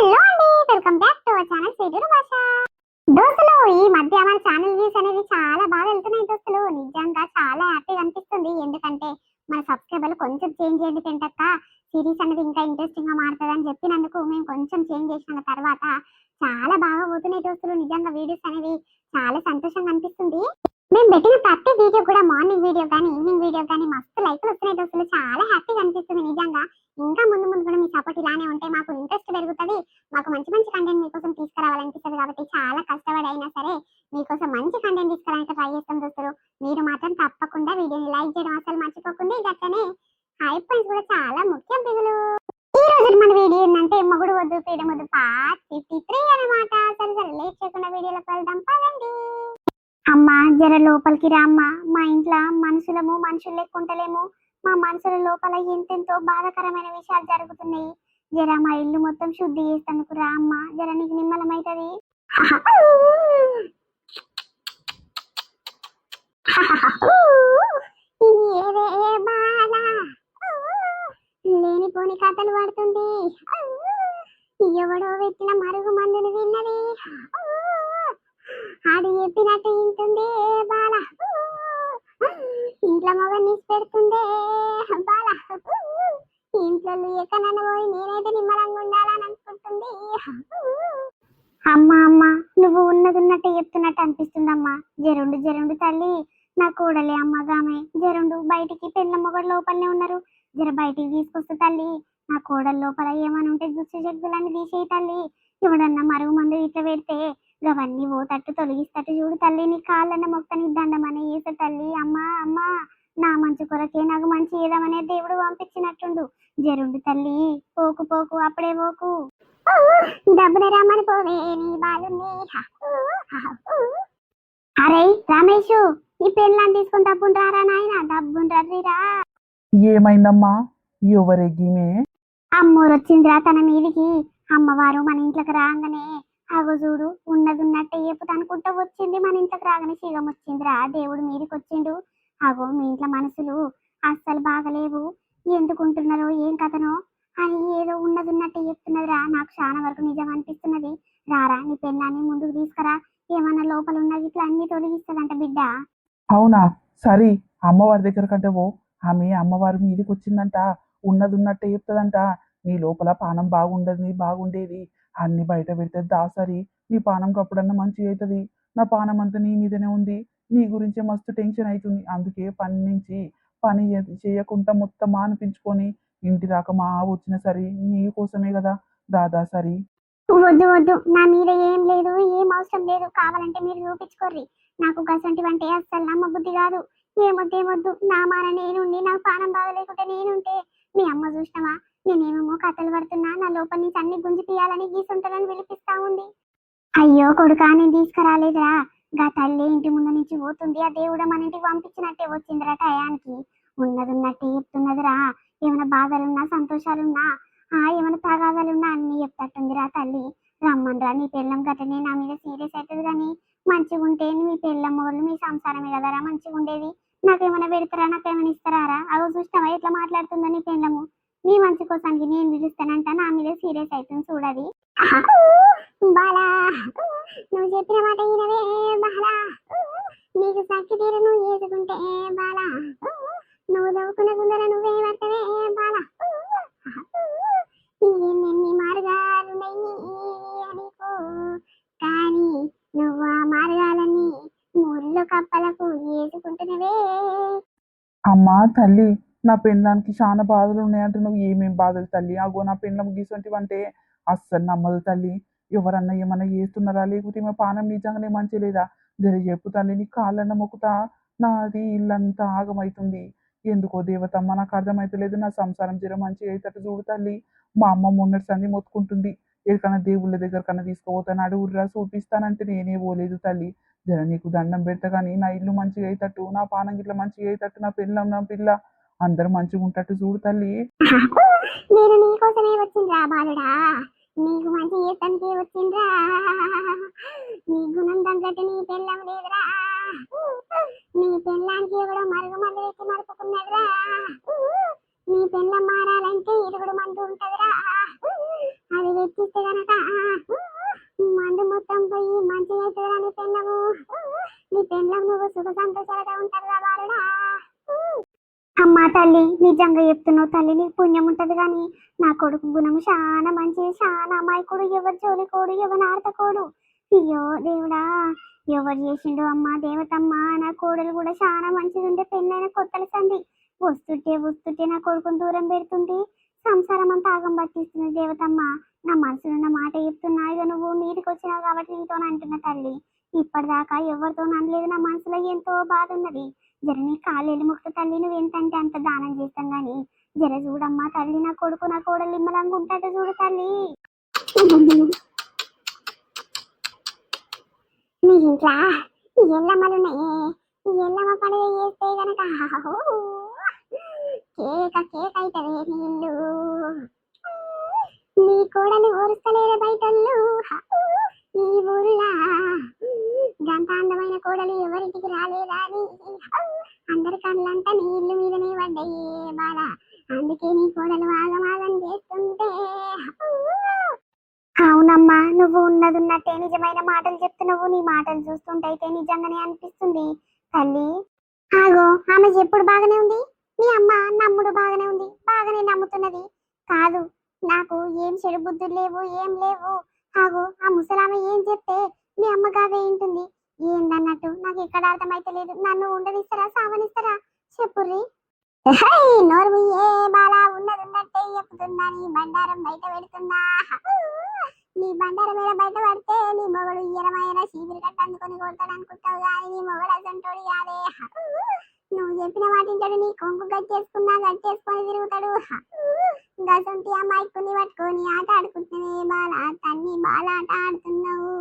Hello అండి, welcome back to our channel సీడూరు భాష. దోస్తులు, ఈ మధ్య మన ఛానల్ వ్యూస్ అనేది చాలా బాగా వెళ్తున్నాయి దోస్తులు. నిజంగా చాలా హ్యాపీగా అనిపిస్తుంది. ఎందుకంటే మన సబ్స్క్రైబర్లు కొంచెం చేంజ్ చేయండి పెంటక్క, సిరీస్ అనేది ఇంకా ఇంట్రెస్టింగ్ గా మారుతుంది అని చెప్పినందుకు మేము కొంచెం చేంజ్ చేసిన తర్వాత చాలా బాగా పోతున్నాయి దోస్తులు. నిజంగా వీడియోస్ అనేవి చాలా సంతోషంగా అనిపిస్తుంది. మేము పెట్టిన ప్రతి వీడియో కూడా మార్నింగ్ వీడియో కానీ ఈవినింగ్ వీడియో కానీ మస్తు లైక్లు వస్తున్నాయి దోస్తులు. చాలా హ్యాపీగా అనిపిస్తుంది నిజంగా. ఇంకా ముందు ముందు కూడా మీ సపోర్ట్ ఇలానే ఉంటే మాకు ఇంట్రెస్ట్ పెరుగుతుంది. మాకు మంచి మంచి కంటెంట్ మీకోసం తీసుకురావాలనిపిస్తుంది. కాబట్టి చాలా కష్టపడి అయినా సరే మీకోసం మంచి కంటెంట్ తీసుకురావడానికి ట్రై చేస్తాం దోస్తులు. మీరు మాత్రం తప్పకుండా వీడియోని లైక్ చేయడం అసలు మర్చిపోకుండా. గట్లనే హైప్ పాయింట్స్ కూడా చాలా ముఖ్యం పిల్లలు. ఈ రోజు మన వీడియో ఏంటంటే మొగుడు వద్దు పీడ వద్దు పార్ట్ 53 అనమాట. సరే సరే లేట్ చేయకుండా వీడియోలోకి వెళ్దాం పదండి. అమ్మా జర లోపలికి రామ్మా. మా ఇంట్లో మనుషులు లెక్కుంటలేము. మా మనసుల లోపల ఎంతెంతో బాధాకరమైన విషయాలు జరుగుతున్నాయి. జర మా ఇల్లు మొత్తం శుద్ధి చేస్తానుకు రా అమ్మా. జర నీకు నిమ్మలమైతది. లేనిపోని కథలు పడుతుంది. ఎవడో పెట్టిన మరుగు మందుని విన్నది. ఆడు చెప్పినట్టు ఇంటుంది బాల. ఇంట్లో మగ నీసి పెడుతుందే బాల. ఇంట్లో ఎక్కడన్నా పోయి నేనైతే నిమ్మలంగా ఉండాలని అనుకుంటుంది. అమ్మా అమ్మ, నువ్వు ఉన్నట్టు చెప్తున్నట్టు అనిపిస్తుందమ్మా. జరుండు తల్లి, నా కూడలే అమ్మగామే. జరుండు బయటికి పెళ్ళ మొగడు లోపలనే ఉన్నారు. జర బయటికి తీసుకొస్తు తల్లి. నా కోడల లోపల ఏమని ఉంటే దుష్ట శక్తులన్నీ తీసేయి తల్లి. ఎవడన్నా మరుగు మందు ఇట్లా పెడితే అవన్నీ పోతట్టు తొలగిస్తట్టు చూడు తల్లి. నీ కాళ్ళన్న మొక్కని దండమని వేస తల్లి. అమ్మా అమ్మా, నా మంచి కొరకే నాకు మంచి ఏదమనే దేవుడు పంపించినట్టుండు. జరుండు తల్లి, పోకు పోకు అప్పుడే పోకు. డబ్బునే రమ్మని పోవే నీ బాలుని. అరే రమేష్, నీ పెళ్ళాన్ని తీసుకొని డబ్బును రారా నాయన. డబ్బును రర్రిరా. ఏమైందమ్మా? ఎవరెగ్గిమే? అమ్మోరు వచ్చిందిరా తన మీదికి. అమ్మవారు మన ఇంట్లోకి రాగానే అగో చూడు ఉన్నట్టే ఏపుతా అనుకుంటూ వచ్చింది. మన ఇంట్లోకి రాగానే శీఘం వచ్చిందిరా. దేవుడు మీదికి వచ్చిండు. అగో మీ ఇంట్లో మనసులు అస్సలు బాగలేవు. ఎందుకుంటున్నారో ఏం కథనో అని ఏదో ఉన్నట్టే చెప్తున్నదిరా. నాకు చాలా వరకు నిజం అనిపిస్తున్నది. రారా నీ పెళ్ళాన్ని ముందుకు తీసుకురా. ఏమన్నా లోపల ఉన్నది ఇట్లా అన్ని తొలగిస్తుందంట బిడ్డ. అవునా? సరే, అమ్మవారి దగ్గర కంటే ఓ ఆమె అమ్మవారు మీదికి వచ్చిందంట. ఉన్నట్టే చెప్తుందంట. నీ లోపల పానం బాగుండేది అన్ని బయట పెడితే దాసరి నీ పానం కప్పుడన్నా మంచిగా అవుతుంది. నా పానం అంతా నీ మీదనే ఉంది. నీ గురించి మస్తు టెన్షన్ అవుతుంది. అందుకే పని చేయకుండా మొత్తం మానిపించుకొని ఇంటి దాకా మా వచ్చిన సరే నీ కోసమే కదా దాదా. సరే వద్దు వద్దు, నా మీద ఏం లేదు, ఏం అవసరం లేదు. కావాలంటే మీరు చూపించుకోర్రి. నాకు గసంటివంటే అస్సలు నమ్మబుద్ధి కాదు. ఏమొద్దు. నా మాన నేనుండి నాకు పానం బాగలేకుంటే నేనుంటే మీ అమ్మ చూసినవా నేనేమేమో కథలు పడుతున్నా. నా లోపల నుంచి అన్ని గుంజి తీయాలని గీసుంటానని విలిపిస్తా ఉంది. అయ్యో కొడుకా, నేను తీసుకురాలేదురా. గా తల్లి ఇంటి ముందు నుంచి పోతుంది. ఆ దేవుడు మన ఇంటికి పంపించినట్టే వచ్చిందిరా టయానికి. ఉన్నట్టే చెప్తున్నదిరా. ఏమైనా బాధలున్నా సంతోషాలున్నా ఏమైనా తగాదాలున్నా అన్ని చెప్తట్టుందిరా తల్లి. రమ్మన్రా. నీ పెళ్ళం గట్టనే నా మీద సీరియస్ అవుతుంది. కానీ మంచిగా ఉంటే మీ పెళ్ళం వాళ్ళు మీ సంసారమే కదరా మంచిగా ఉండేది. నాకేమైనా పెడతారా, నాకేమైనా ఇస్తారా? అవి చూసినావా ఎట్లా మాట్లాడుతుందో నీ పెళ్ళము. నీ మంచి కోసానికి నేను పిలుస్తానంట. నా మీద సీరియస్ అవుతుంది చూడది. బాలా, నువ్వు చెప్పిన మాట ఈయనవే బాలా. నీకు సక్కి తీరు నువ్వు చేసుకుంటే బాలా. నువ్వు దవ్వుకున్న గుందర నువ్వే పడతావే బాలా. ఎన్ని మార్గాలున్నాయి అనుకో, కానీ నువ్వు ఆ మార్గాలన్నీ ముళ్ళు కప్పలకు వేసుకుంటున్నవే. అమ్మా తల్లి, నా పెళ్ళానికి చాలా బాధలు ఉన్నాయంటే నువ్వు ఏమేం బాధలు తల్లి? అగో నా పెళ్ళం గీసొంటివంటే అస్సలు నమ్మదు తల్లి. ఎవరన్నా ఏమన్నా చేస్తున్నారా, లేకపోతే మా పానం నిజంగానే మంచి లేదా? జర చెప్పు తల్లి. నీ కాళ్ళన్న మొక్కుతా. నాది ఇల్లంతా ఆగమవుతుంది. ఎందుకో దేవతమ్మ నాకు అర్థమైతలేదు. నా సంసారం జర మంచిగా అయితట్టు చూడు తల్లి. మా అమ్మ మొన్నటి సంది మొత్తుకుంటుంది. ఎక్కడన్నా దేవుళ్ళ దగ్గర కన్నా తీసుకుపోతాను అడుగుర్రా చూపిస్తానంటే నేనే పోలేదు తల్లి. జర నీకు దండం పెడతా కానీ నా ఇల్లు మంచిగా అయితట్టు, నా పానం గిట్ల మంచిగా అయితట్టు, నా పిల్లం నా పిల్ల అందరూ మంచిగా ఉంటట్టు చూడు తల్లి. నేను నీకోసమే వచ్చిండ్రా బాలుడా. నీకు మంచి చేస్తానికి వచ్చిండ్రా. నీ గుణం తగ్గట్టు నీ పెళ్ళం లేదురా. నీ పెళ్ళానికి ఎవడో మరుగు మందు వేసి మరుపుకున్నదిరా. నీ పెళ్ళం మారాలంటే ఇరుగుడు మందు ఉంటదిరా. అది వెచ్చిస్తే చేస్తే గనక మందు మొత్తం పోయి మంచిగా అవుతుందా నీ పెళ్ళము. నీ పెళ్ళం నువ్వు సుఖ సంతోషాలుగా ఉంటారుగా బాలుడా. అమ్మా తల్లి, నిజంగా చెప్తున్నావు తల్లి, నీకు పుణ్యం ఉంటది కానీ నా కొడుకు గుణం చాలా మంచిది, చాలా అమాయకుడు, ఎవరి జోలికోడు, ఎవరి ఆడతకోడు. అయ్యో దేవుడా, ఎవరు చేసిండు అమ్మా దేవతమ్మ. నా కోడలు కూడా చాలా మంచిది ఉంటే పెళ్ళైన కొత్తల సంది వస్తుంటే వస్తుంటే నా కొడుకుని దూరం పెడుతుంది, సంసారం అంతా ఆగం పట్టిస్తుంది. దేవతమ్మ, నా మనసులో ఉన్న మాట చెప్తున్నా, ఇక నువ్వు మీదికి వచ్చినావు కాబట్టి నీతో అంటున్నా తల్లి. ఇప్పటిదాకా ఎవరితో అనలేదు, నా మనసులో ఎంతో బాధ ఉన్నది. జర నీ కాళ్ళు ముక్త తల్లి, నువ్వు ఎంతంటే అంత దానం చేస్తాం గాని జర చూడమ్మా తల్లి, నా కొడుకు నా కోడలు నిమ్మలంగా ఉంటాడు చూడు తల్లి. నీ ఇంట్లో ఈ ఎల్లమ్మలున్నాయే, ఈ ఎల్లమ్మ పండుగ చేస్తే గనక కేక కేక అవుతుంది నీ ఇల్లు. నీ కోడలు ఓరుస్తలేరు బయటళ్ళు ఈ ఊరులా. గంత అందమైన కోడలు ఎవరింటికి రాలేదా అని అందరి కళ్ళంతా నీ ఇల్లు మీదనే పడ్డాయి బాల. అందుకే నీ కోడలు ఆగమాగం చేస్తుంటే. అవునమ్మా, నువ్వు ఉన్నది ఉన్నట్టే నిజమైన మాటలు చెప్తున్నావు. నీ మాటలు చూస్తుంటైతే నిజంగానే అనిపిస్తుంది తల్లి. ఆగో, ఆమె ఎప్పుడు బాగానే ఉంది, మీ అమ్మ నమ్ముడు బాగానే ఉంది, బాగానే నమ్ముతున్నది. కాదు, నాకు ఏం చెడు బుద్ధులు లేవు, ఏం లేవు. ఆగో, ఆ ముసలామె ఏం చెప్తే మీ అమ్మగావే ఉంటుంది. ఏందన్నట్టు నాకు ఎక్కడ అర్థమైతే లేదు. నన్ను ఉండనిస్తారా సావనిస్తారా చెప్పుర్రి. నోరు ఏ బాలా, ఉన్నది ఉన్నట్టే చెప్తున్నా. నీ బండారం బయట పెడుతున్నా. నీ బండారం మీద బయట పడితే నీ మొగడు ఈరమైన చీపిరి కట్ట అందుకొని కొడతాడు అనుకుంటావు కానీ నీ మొగడు అసంటోడు కాదే. నువ్వు చెప్పిన వాటింటాడు, నీ కొంగు గట్టేసుకున్నా గట్టేసుకొని తిరుగుతాడు. గసంటి అమ్మాయికుని పట్టుకొని ఆట ఆడుకుంటున్నావే బాల, తన్ని బాల ఆట ఆడుతున్నావు.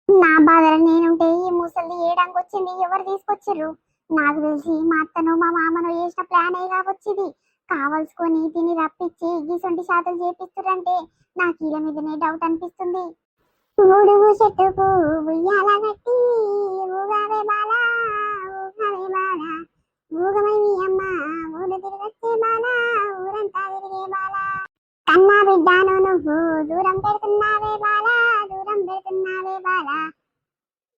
నా బాధలు నేనుంటే ఈ ముసలి ఏడానికి వచ్చింది ఎవరు తీసుకొచ్చారు? నాకు తెలిసి మా అత్తను మా మామను వేసిన ప్లాన్ అయ్యగా వచ్చింది. కావలసుకొని తిని రప్పించి గిసొంటి శాతలు చేపిస్తురంటే నాకు వీళ్ళ మీదనే డౌట్ అనిపిస్తుంది. ఊడుగు చెట్టుకు ఉయ్యాల గట్టి ఊగావే బాల, ఊగావే బాల, ఊగమై మీ అమ్మ ఊరు తిరిగొచ్చే బాల, ఊరంతా తిరిగే బాల. కన్నా బిడ్డాను నువ్వు దూరం పెడుతున్నావే బాల, దూరం పెడుతున్నావే బాల.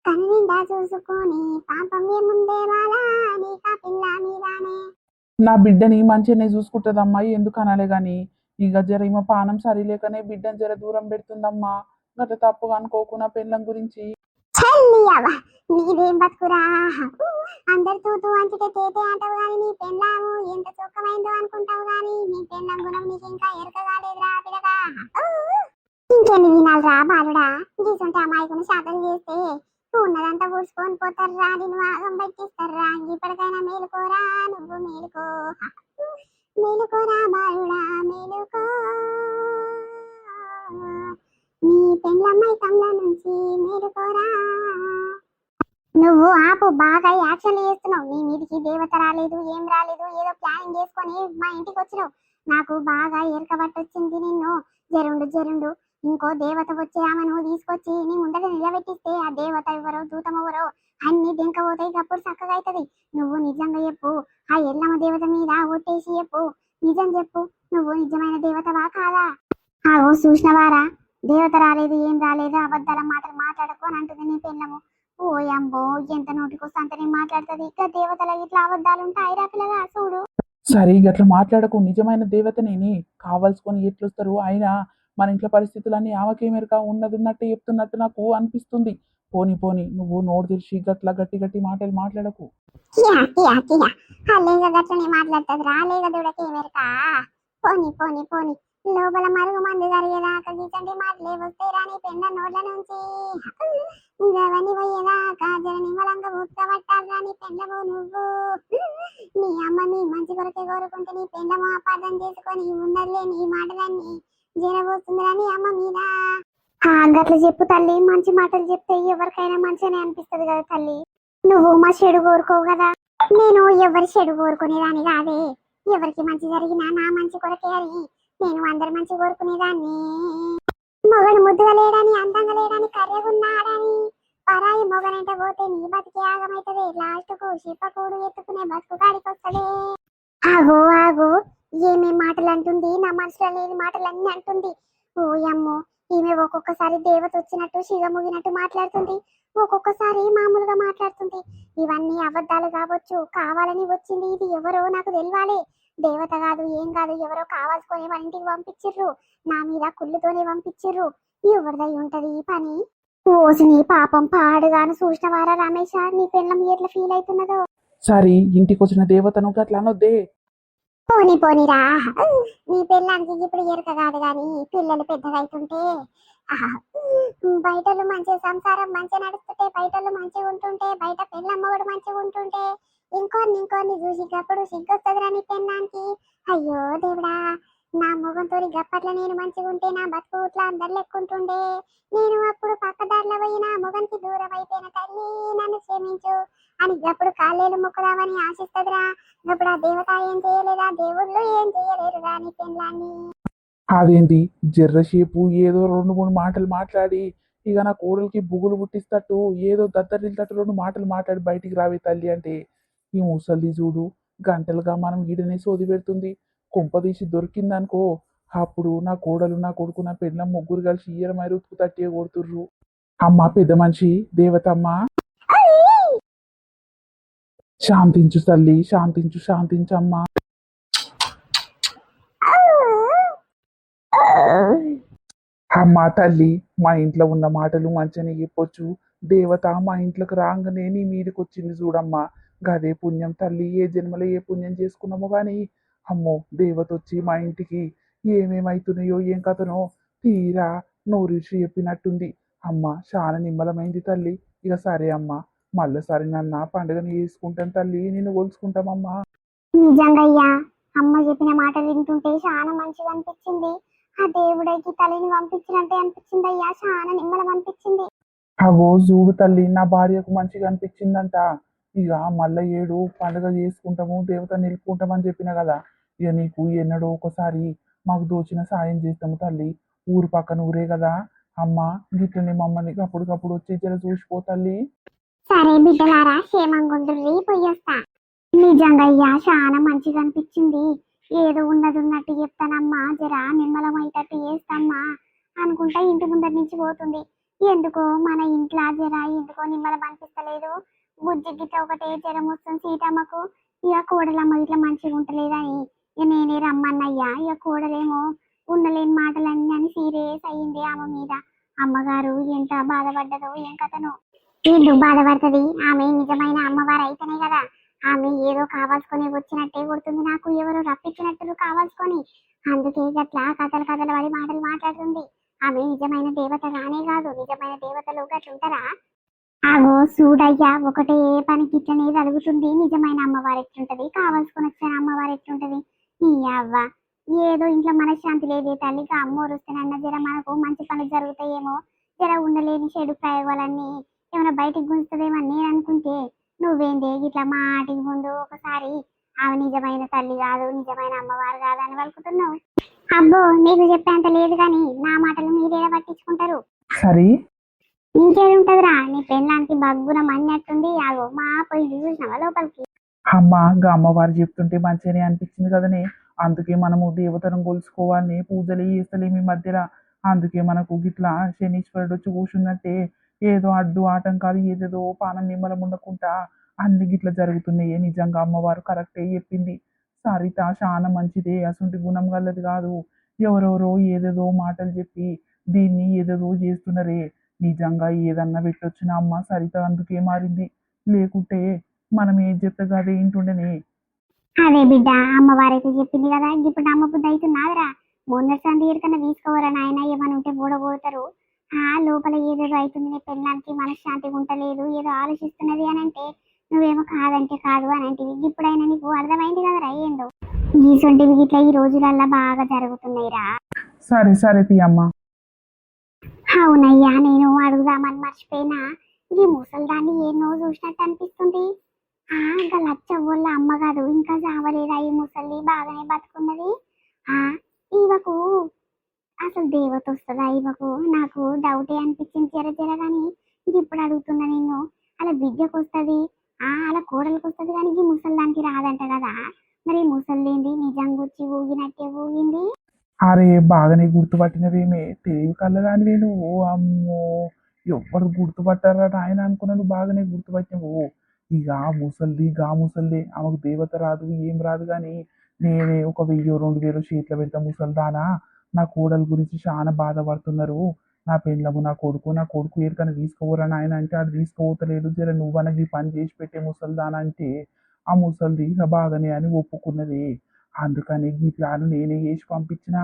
కన్నిండా చూసుకొని పాపం ఏముందే బాల, నీకా పిల్ల మీదానే. నా బిడ్డని మంచిగానే చూసుకుంటుందమ్మా, ఎందుకు అనాలే గాని ఇక జర ఈమె పానం సరిలేకనే బిడ్డని జర దూరం పెడుతుందమ్మా. గత తప్పుగా అనుకోకు నా పెళ్ళం గురించి. నీదేం బతుకురా, అందరు తూతూ అంచితే తేతే అంటావు గాని నీ పెళ్ళాము ఎంత సుఖమైందో అనుకుంటావు గాని నీ పెళ్ళం గుణం నీకు ఇంకా ఎరక కాలేదురా పిల్లగా. ఇంకెన్ని వినాలిరా బాలుడా, గీసుంటే అమాయకుని శాతలు చేస్తే ఉన్నదంతా ఊడ్చుకొని పోతారా, నిన్ను ఆగం పెట్టిస్తారా. ఇప్పటికైనా మేలుకోరా, నువ్వు మేలుకో, మేలుకోరా బాలుడా మేలుకో. నీ పెళ్ళమ్మాయి కళ్ళ నుంచి మేలుకోరా. నువ్వు ఆపు, బాగా యాక్షన్లు చేస్తున్నావు. నీ మీదికి దేవత రాలేదు, ఏం రాలేదు, ఏదో ప్లానింగ్ చేసుకొని మా ఇంటికి వచ్చినావు. నాకు బాగా ఎరకబట్టొచ్చింది నిన్ను. జరుండు జరుండు, ఇంకో దేవత వచ్చే ఆమెను తీసుకొచ్చి నీ ముందర నిలబెట్టిస్తే ఆ దేవత ఎవరో దూతం ఎవరో అన్ని దింకపోతాయి, అప్పుడు చక్కగా అవుతుంది. నువ్వు నిజంగా చెప్పు, ఆ ఎల్లమ్మ దేవత మీద ఒట్టేసి చెప్పు, నిజం చెప్పు, నువ్వు నిజమైన దేవతవా కాదా? ఆగో చూసినవారా, దేవత రాలేదు, ఏం రాలేదు, అబద్ధాల మాటలు మాట్లాడకు అని అంటుంది నీ పెళ్ళము. ఓ అమ్మో, ఎంత నోటికొస్తే అంత నేను మాట్లాడుతుంది. ఇక దేవతల ఇట్లా అబద్ధాలు ఉంటాయి రా పిల్లగా చూడు. సరే గట్లా మాట్లాడకు, నిజమైన దేవతనేని కావలసుకొని ఎట్లొస్తారు. అయినా మన ఇంట్లో పరిస్థితులన్నీ ఆమెకేమెరక ఉన్నది ఉన్నట్టు చెప్తున్నట్టు నాకు అనిపిస్తుంది. పోని పోని, నువ్వు నోరు తెరిచి గట్లా గట్టి గట్టి మాటలు మాట్లాడకు. గట్లనే మాట్లాడుతుంది రాలేక దూడకేమెరక. పోని పోని పోని, లోపల మరుగు మంది జరిగేదాకా గీచండి మాటలే వస్తాయి రాని పెండ నోట్ల నుంచి. అవన్నీ పోయేదాకా జర నిమ్మలంగా ఉత్తపట్టాలి రాని పెండము నువ్వు. నీ అమ్మ నీ మంచి కొరకే కోరుకుంటే నీ పెండము అపార్థం చేసుకొని ఉన్నదిలే నీ మాటలన్నీ జరబోతుందిరా నీ అమ్మ మీద. గట్ల చెప్పు తల్లి, మంచి మాటలు చెప్తే ఎవరికైనా మంచిగానే అనిపిస్తుంది కదా తల్లి. నువ్వు మా చెడు కోరుకోవు కదా. నేను ఎవరి చెడు కోరుకునేదాన్ని కాదే, ఎవరికి మంచి జరిగినా నా మంచి కొరకే అని నేను అందరి మంచి కోరుకునేదాన్ని. మొగడు ముద్దుగా లేడని, అందంగా లేడని, కర్రెగున్నాడని పరాయి మొగనంటే పోతే నీ బతికే ఆగమైతుంది. లాస్ట్ కు శిపకూడు ఎత్తుకునే బతుకు కాడికి వస్తలే. ఆగో ఆగో, ఏమేం మాటలు అంటుంది, నా మనసులో లేని మాటలన్నీ అంటుంది. ఓ అమ్మో, ఈమె ఒక్కొక్కసారి దేవత వచ్చినట్టు సిగముగినట్టు మాట్లాడుతుంది, ఒక్కొక్కసారి మామూలుగా మాట్లాడుతుంది. ఇవన్నీ అబద్ధాలు కావచ్చు, కావాలని వచ్చింది. ఇది ఎవరో నాకు తెలియాలి. దేవత కాదు, ఏం కాదు, ఎవరో కావాల్సుకొని మన ఇంటికి పంపించిర్రు. నా మీద కుళ్ళుతోనే పంపించిర్రు. ఎవరిదై ఉంటది ఈ పని? ఓసిని పాపం పాడుగాను చూసినవారా రమేష్, నీ పెళ్ళం ఎట్లా ఫీల్ అవుతున్నదో. సరే ఇంటికి వచ్చిన దేవతను అట్లా అనొద్దే. పోనీ పోనీరా, నీ పెళ్ళానికి ఇప్పుడు ఎరక కాదు గాని పిల్లలు పెద్దగా అవుతుంటే బయటలు మంచి సంసారం మంచిగా నడుస్తుంటే, బయటలు మంచిగా ఉంటుంటే, బయట పెళ్ళమ్మ కూడా మంచిగా ఉంటుంటే ఇంకొన్ని చూసి గప్పుడు సిగ్గొస్తుందిరా నీ పెళ్ళానికి. అయ్యో దేవుడా, నా మొగంతో గప్పట్ల నేను మంచిగా ఉంటే నా బతుకు ఇట్లా అందరు లెక్కుంటుండే. నేను అప్పుడు పక్కదారిలో పోయి నా మొగనికి దూరం అయిపోయిన తల్లి నన్ను క్షమించు అని గప్పుడు కాళ్ళేలు మొక్కుదామని ఆశిస్తుందిరా. ఇప్పుడు ఆ దేవత ఏం చేయలేదా, దేవుళ్ళు ఏం చేయలేరు నీ పెళ్ళాన్ని. అదేంటి జర్రసేపు ఏదో 2-3 మాటలు మాట్లాడి ఇక నా కోడలికి బుగులు పుట్టిస్తట్టు ఏదో దద్దరిల్తట్టు 2 మాటలు మాట్లాడి బయటికి రావే తల్లి అంటే, ఈ ముసలి చూడు గంటలుగా మనం ఈడనే సోది పెడుతుంది. కొంపదీసి దొరికిందనుకో, అప్పుడు నా కోడలు నా కొడుకు నా పెళ్ళం ముగ్గురు కలిసి ఈయరమై ఉతుకు తట్టే కొడుతుర్రు. అమ్మ పెద్ద మనిషి దేవతమ్మ, శాంతించు తల్లి, శాంతించు శాంతించమ్మా. అమ్మా తల్లి, మా ఇంట్లో ఉన్న మాటలు మంచిగానే చెప్పొచ్చు. దేవత మా ఇంట్లోకి రాగానే నీ మీదకి వచ్చింది చూడమ్మా, గదే పుణ్యం తల్లి. ఏ జన్మలో ఏ పుణ్యం చేసుకున్నామో కానీ అమ్మో దేవత వచ్చి మా ఇంటికి ఏమేమవుతున్నాయో ఏం కథనో తీరా నోరిషి చెప్పినట్టుంది. అమ్మ చాలా నిమ్మలమైంది తల్లి. ఇక సరే అమ్మ, మళ్ళీసారి నన్న పండుగని చేసుకుంటాను తల్లి, నిన్ను కొలుసుకుంటామమ్మా. నిజంగా అయ్యా, అమ్మ చెప్పిన మాట వింటుంటే చాలా మంచిగా అనిపించింది. ఆ దేవుడికి తల్లిని పంపించినట్టే అనిపించింది అయ్యా, చాలా నిమ్మలం అనిపించింది. అగో చూడు తల్లి, నా భార్యకు మంచిగా అనిపించిందంట. ఇక మళ్ళీ ఏడు పండుగ చేసుకుంటాము, దేవత నిలుపుకుంటామని చెప్పిన కదా. ఇక నీకు ఎన్నడో ఒకసారి మాకు దోచిన సాయం చేస్తాము తల్లి. ఊరు పక్కన ఊరే కదా అమ్మ, గిట్లనే మమ్మల్ని అప్పటికప్పుడు వచ్చి జర చూసిపో తల్లి. సరే బిడ్డలారా, క్షేమంగా ఉండుర్రి, పోయేస్తా. నిజంగా అయ్యా చాలా మంచిగా అనిపించింది. ఏదో ఉన్నది ఉన్నట్టు చెప్తానమ్మా, జరా నిమ్మలం అయ్యేటట్టు చేస్తామ్మా అనుకుంటా ఇంటి ముందర నుంచి పోతుంది. ఎందుకో మన ఇంట్లో జరా ఎందుకో నిమ్మలం అనిపిస్తలేదు. బుజ్జి గిట్ట ఒకటే జ్వరం వస్తుంది సీతమ్మకు. ఇక కోడలమ్మ ఇట్లా మంచిగా ఉంటలేదని ఇక నేనే రమ్మన్నయ్యా. ఇక కోడలేమో ఉండలేని మాటలన్నీ అని సీరియస్ అయ్యింది ఆమె మీద. అమ్మగారు ఎంత బాధపడ్డదో ఏం కథనో. ఎందుకు బాధపడుతుంది, ఆమె నిజమైన అమ్మవారు అయితేనే కదా. ఆమె ఏదో కావాల్సుకొని వచ్చినట్టే కొడుతుంది, నాకు ఎవరో రప్పించినట్టు కావాల్సుకొని. అందుకే గట్లా కథలు కథలు పడి మాటలు మాట్లాడుతుంది. ఆమె నిజమైన దేవత కానే కాదు. నిజమైన దేవతలు గట్లుంటారా? ఆగో చూడయ్యా, ఒకటే పనికి ఇట్లనే జరుగుతుంది. నిజమైన అమ్మవారు ఎట్లుంటది, కావాల్సుకొని వచ్చిన అమ్మవారు ఎట్లుంటది. ఈ అవ్వ ఏదో ఇంట్లో మనశ్శాంతి లేదే తల్లి. అమ్మోరు వస్తేనన్న జర మనకు మంచి పనులు జరుగుతాయేమో, జర ఉండలేని చెడు ప్రయోగాలన్నీ ఏమైనా బయటికి గుంజుతుందేమని నేను అనుకుంటే, నువ్వేందే ఇట్లా మాటికి ముందు ఒకసారి ఆమె నిజమైన తల్లి కాదు, నిజమైన అమ్మవారు కాదు అని పలుకుతున్నావు. అబ్బో నీకు చెప్పేంత లేదు కానీ నా మాటలు మీరేలా పట్టించుకుంటారు. సరే ఇంకేడుంటదిరా, నీ పెళ్ళానికి బగ్గున మన్నట్టుంది. ఆగో మా పోయి చూసినావా లోపలికి? అమ్మ గా అమ్మవారు చెప్తుంటే మంచిగానే అనిపించింది కదనే. అందుకే మనము దేవతను కొలుసుకోవాలని పూజలు చేస్తలేము ఈ మధ్యలో. అందుకే మనకు గిట్లా శనీశ్వరుడు వచ్చి కూర్చున్నట్టే ఏదో అడ్డు ఆటంకాలు ఏదేదో పానం నిమ్మలం ఉండకుండా అన్ని గిట్ల జరుగుతున్నాయి. నిజంగా అమ్మవారు కరెక్టే చెప్పింది. సరిత చాలా మంచిదే, అసంటి గుణం గలది కాదు. ఎవరెవరో ఏదేదో మాటలు చెప్పి దీన్ని ఏదేదో చేస్తున్నారే. నిజంగా ఏదన్నా పెట్టొచ్చిన అమ్మ సరిత అందుకే మారింది. లేకుంటే మనం ఏం చెప్తే అదే ఇంటుండేనే. అదే బిడ్డ, అమ్మవారైతే చెప్పింది కదా, ఇప్పుడు అమ్మ బుద్ధి అవుతున్నాదిరా. మొన్నటి సంది ఎక్కడన్నా తీసుకోవరా నాయన, ఏమని ఉంటే బూడబోతారు. లోపల ఏదేదో అవుతుంది, నీ పెళ్ళానికి మనశ్శాంతిగా ఉంటలేదు, ఏదో ఆలోచిస్తున్నది అని అంటే నువ్వేమో కాదంటే కాదు అని అంటే ఇప్పుడైనా నీకు అర్థమైంది కదరా ఏందో. గీసొంటివి గిట్లా ఈ రోజులల్లా బాగా జరుగుతున్నాయిరా. సరే సరే తీయమ్మ. అవునయ్యా, నేను అడుగుదామని మర్చిపోయినా. ఈ ముసల్దాన్ని ఎన్నో చూసినట్టు అనిపిస్తుంది. ఇంకా లచ్చవ్వోళ్ళ అమ్మ కాదు, ఇంకా చావలేదా ఈ ముసలి, బాగానే బతుకున్నది. ఈవకు అసలు దేవత వస్తుందా ఈవకు? నాకు డౌటే అనిపించింది జర జర కానీ ఇప్పుడు అడుగుతున్నా నేను. అలా బిడ్డకు వస్తుంది, అలా కోడలకు వస్తుంది కానీ ఈ ముసల్దానికి రాదంట కదా. మరి ముసలింది నిజంగా వచ్చి ఊగినట్టే ఊగింది. అరే బాగానే గుర్తుపట్టినవేమే తెలివి కళ్ళదానివే నువ్వు అమ్మో ఎవ్వరు గుర్తుపట్టారా ఆయన అనుకున్నా నువ్వు బాగానే గుర్తుపట్టినవు ఇక ముసల్ది ఆమెకు దేవత రాదు ఏం రాదు కానీ నేనే ఒక 1000 2000 చేతిలో పెడతా ముసల్దానా నా కోడలు గురించి చాలా బాధపడుతున్నారు నా పెళ్ళము నా కొడుకు ఎక్కడికైనా తీసుకుపోరా నాయన అంటే ఆడు తీసుకుపోతలేడు జర నువ్వనకి ఈ పని చేసి పెట్టే ముసల్దానా అంటే ఆ ముసల్ది ఇక బాగానే అని ఒప్పుకున్నది అందుకని ఈ ప్లాన్ నేనే చేసి పంపించిన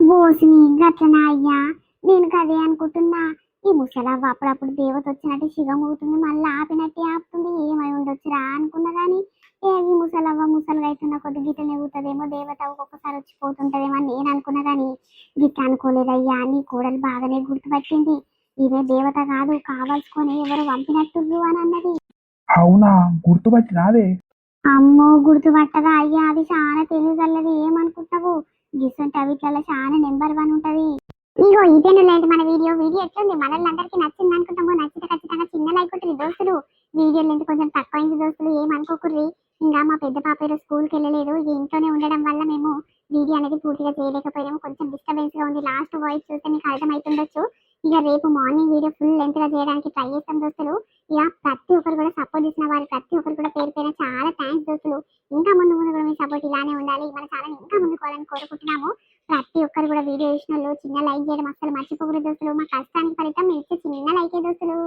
ఓసిని గట్లనా అయ్యా నేను కదే అనుకుంటున్నా ఈ ముసలవ్వ అప్పుడప్పుడు దేవత వచ్చినట్టు శివం అవుతుంది మళ్ళీ ఆపినట్టే ఆపుతుంది ఏమై ఉండొచ్చురా అనుకున్నా గానీ ఈ ముసలవ్వ ముసలుగా అవుతున్న కొద్ది గిట్లనే ఊగుతుందేమో దేవత ఒక్కొక్కసారి వచ్చిపోతుంటదేమో అని నేను అనుకున్నా గానీ గిట్ల అనుకోలేదయ్యా నీ కోడలు బాగానే గుర్తుపట్టింది ఇదే దేవత కాదు కావాల్సుకొని ఎవరు పంపినట్టు అని అన్నది అవునా గుర్తుపట్టినాదే అమ్మో గుర్తుపట్టదా అయ్యా అది చాలా తెలియగలది ఏమనుకుంటావు గిసంటి అవిట్లలో చాలా నెంబర్ 1 ఉంటది ఇగో ఇదేనులేంటి మన వీడియో ఎట్లుంది మనల్ని నచ్చింది అనుకుంటాము నచ్చితే ఖచ్చితంగా చిన్న లైక్ కొట్టిరి దోస్తులు వీడియో లెంత్ కొంచెం తక్కువైంది దోస్తులు ఏమనుకోకుర్రి ఇంకా మా పెద్ద పాప స్కూల్కి వెళ్ళలేదు ఇక ఇంట్లోనే ఉండడం వల్ల మేము వీడియో అనేది పూర్తిగా చేయలేకపోయాము కొంచెం డిస్టర్బెన్స్ గా ఉంది లాస్ట్ వాయిస్ చూస్తే మీకు అర్థమవుతుండొచ్చు ఇక రేపు మార్నింగ్ వీడియో ఫుల్ లెంత్ గా చేయడానికి ట్రై చేస్తాం దోస్తులు ఇక ప్రతి ఒక్కరు కూడా సపోర్ట్ చేసిన వారు ప్రతి ఒక్కరు కూడా పేరు పేరు చాలా థ్యాంక్స్ దోస్తులు ఇంకా ముందు కూడా మీ సపోర్ట్ ఇలానే ఉండాలి మన ఛానల్ ఇంకా ముందుకోవాలని కోరుకుంటున్నాము ప్రతి ఒక్కరు కూడా వీడియో చూసిన చిన్న లైక్ చేయడం అసలు మర్చిపోకూడదు దోస్తులు మా కష్టానికి ఫలితం మీరు ఇచ్చే చిన్న లైకే దోస్తులు